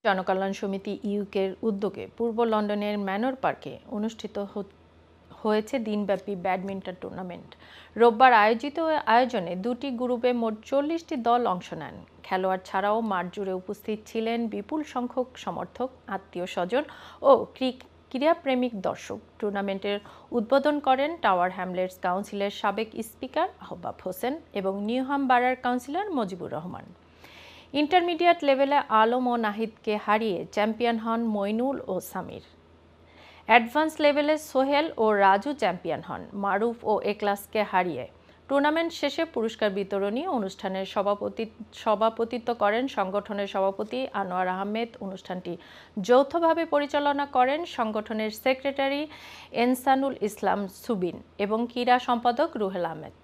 জনকল্যাণ সমিতি ইউকের উদ্যোগে পূর্ব লন্ডনের ম্যানর পার্কে অনুষ্ঠিত হয়েছে দিনব্যাপী ব্যাডমিন্টন টুর্নামেন্ট। রোববার আয়োজিত আয়োজনে দুটি গ্রুপে মোট 40টি দল অংশ নেন। খেলোয়াড় ছাড়াও মাঠ জুড়ে উপস্থিত ছিলেন বিপুল সংখ্যক সমর্থক, আত্মীয় স্বজন ও ক্রীড়াপ্রেমিক দর্শক। টুর্নামেন্টের উদ্বোধন করেন টাওয়ার হ্যামলেটস কাউন্সিলের সাবেক স্পিকার আহবাব হোসেন এবং নিউহাম বারার কাউন্সিলর মজিবুর রহমান। ইন্টারমিডিয়েট লেভেলে আলম ও নাহিদকে হারিয়ে চ্যাম্পিয়ন হন মইনুল ও সামির। অ্যাডভান্স লেভেলে সোহেল ও রাজু চ্যাম্পিয়ন হন মারুফ ও এক্লাসকে হারিয়ে। টুর্নামেন্ট শেষে পুরস্কার বিতরণী অনুষ্ঠানের সভাপতিত্ব করেন সংগঠনের সভাপতি আনোয়ার আহমেদ। অনুষ্ঠানটি যৌথভাবে পরিচালনা করেন সংগঠনের সেক্রেটারি এনসানুল ইসলাম সুবিন এবং ক্রীড়া সম্পাদক রুহেল আহমেদ।